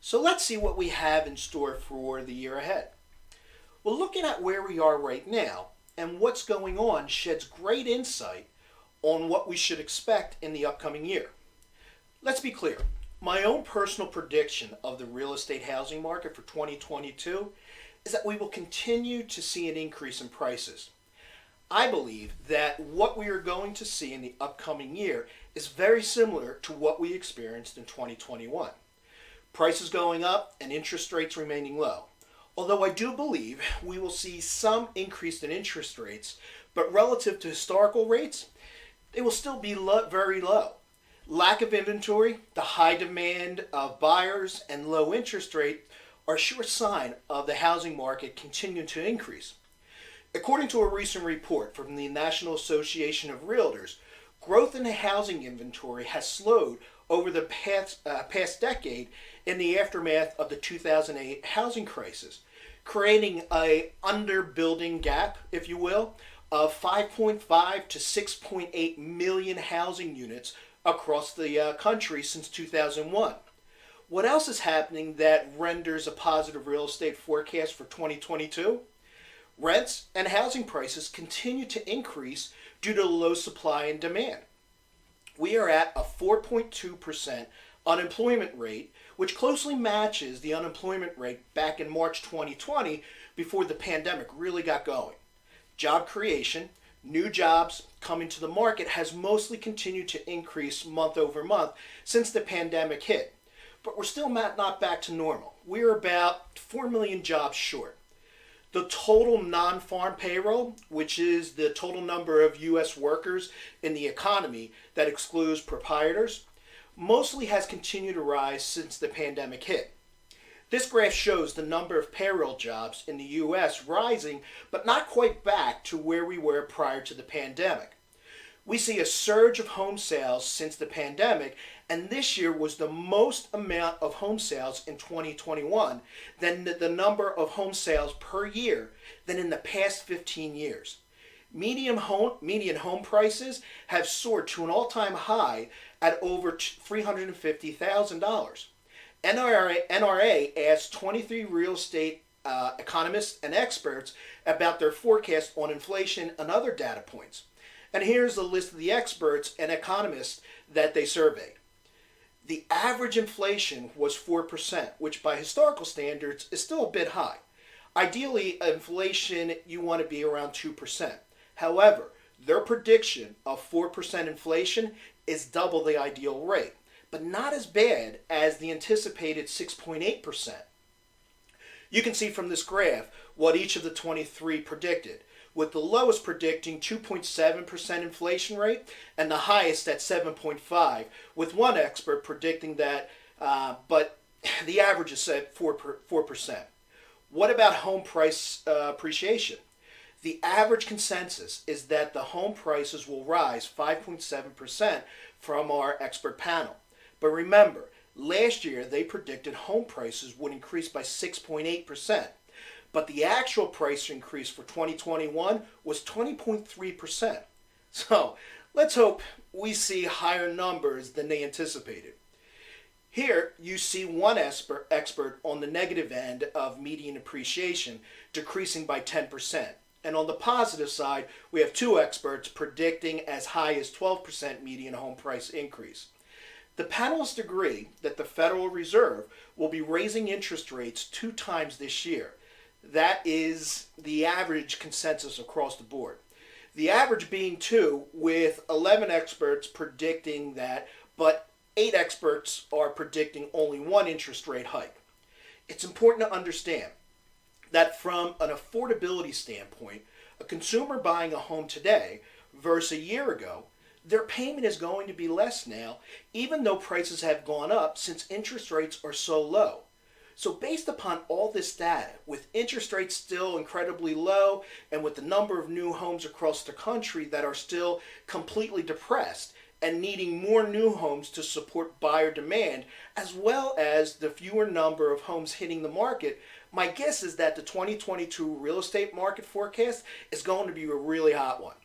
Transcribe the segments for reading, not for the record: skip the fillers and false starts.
So let's see what we have in store for the year ahead. Well, looking at where we are right now and what's going on sheds great insight on what we should expect in the upcoming year. Let's be clear. My own personal prediction of the real estate housing market for 2022 is that we will continue to see an increase in prices. I believe that what we are going to see in the upcoming year is very similar to what we experienced in 2021. Prices going up and interest rates remaining low. Although I do believe we will see some increase in interest rates, but relative to historical rates, they will still be very low. Lack of inventory, the high demand of buyers, and low interest rate are a sure sign of the housing market continuing to increase. According to a recent report from the National Association of Realtors, growth in the housing inventory has slowed over the past decade in the aftermath of the 2008 housing crisis, creating a underbuilding gap, if you will, of 5.5 to 6.8 million housing units across the country since 2001. What else is happening that renders a positive real estate forecast for 2022? Rents and housing prices continue to increase due to low supply and demand. We are at a 4.2% unemployment rate, which closely matches the unemployment rate back in March 2020 before the pandemic really got going. Job creation, new jobs coming to the market has mostly continued to increase month over month since the pandemic hit. But we're still not back to normal. We're about 4 million jobs short. The total non-farm payroll, which is the total number of U.S. workers in the economy that excludes proprietors, mostly has continued to rise since the pandemic hit. This graph shows the number of payroll jobs in the U.S. rising, but not quite back to where we were prior to the pandemic. We see a surge of home sales since the pandemic, and this year was the most amount of home sales in 2021 than the number of home sales per year than in the past 15 years. Median home prices have soared to an all-time high at over $350,000. NRA asked 23 real estate economists and experts about their forecast on inflation and other data points. And here's the list of the experts and economists that they surveyed. The average inflation was 4%, which by historical standards is still a bit high. Ideally, inflation, you want to be around 2%. However, their prediction of 4% inflation is double the ideal rate, but not as bad as the anticipated 6.8%. You can see from this graph what each of the 23 predicted, with the lowest predicting 2.7% inflation rate and the highest at 7.5%, with one expert predicting that, but the average is set 4%. What about home price appreciation? The average consensus is that the home prices will rise 5.7% from our expert panel. But remember, last year they predicted home prices would increase by 6.8%. But the actual price increase for 2021 was 20.3%. So let's hope we see higher numbers than they anticipated. Here you see one expert on the negative end of median appreciation decreasing by 10%. And on the positive side, we have two experts predicting as high as 12% median home price increase. The panelists agree that the Federal Reserve will be raising interest rates 2 times this year. That is the average consensus across the board. The average being 2, with 11 experts predicting that, but 8 experts are predicting only 1 interest rate hike. It's important to understand that from an affordability standpoint, a consumer buying a home today versus a year ago, their payment is going to be less now, even though prices have gone up since interest rates are so low. So based upon all this data, with interest rates still incredibly low and with the number of new homes across the country that are still completely depressed and needing more new homes to support buyer demand, as well as the fewer number of homes hitting the market, my guess is that the 2022 real estate market forecast is going to be a really hot one.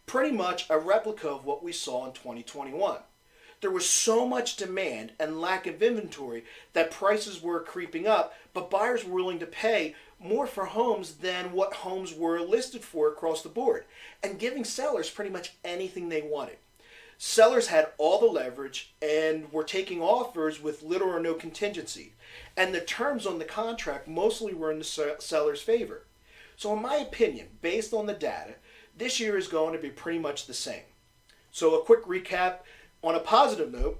Pretty much a replica of what we saw in 2021. There was so much demand and lack of inventory that prices were creeping up, but buyers were willing to pay more for homes than what homes were listed for across the board, and giving sellers pretty much anything they wanted. Sellers had all the leverage and were taking offers with little or no contingency, and the terms on the contract mostly were in the seller's favor. So, in my opinion, based on the data, this year is going to be pretty much the same. So, a quick recap on a positive note,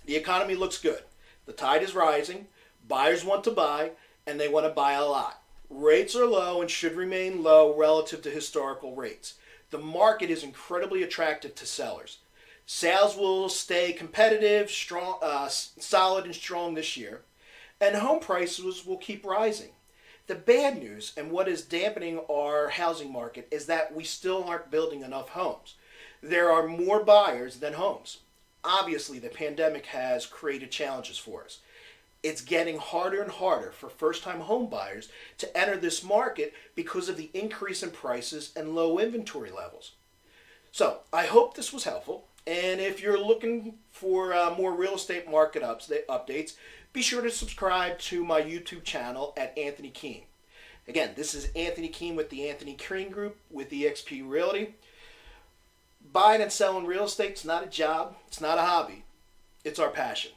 the economy looks good. The tide is rising, buyers want to buy, and they want to buy a lot. Rates are low and should remain low relative to historical rates. The market is incredibly attractive to sellers. Sales will stay competitive, strong, solid and strong this year, and home prices will keep rising. The bad news and what is dampening our housing market is that we still aren't building enough homes. There are more buyers than homes. Obviously, the pandemic has created challenges for us. It's getting harder and harder for first-time home buyers to enter this market because of the increase in prices and low inventory levels. So, I hope this was helpful. And if you're looking for more real estate market updates, be sure to subscribe to my YouTube channel at Anthony Keene. Again, this is Anthony Keene with the Anthony Keene Group with eXp Realty. Buying and selling real estate is not a job, it's not a hobby, it's our passion.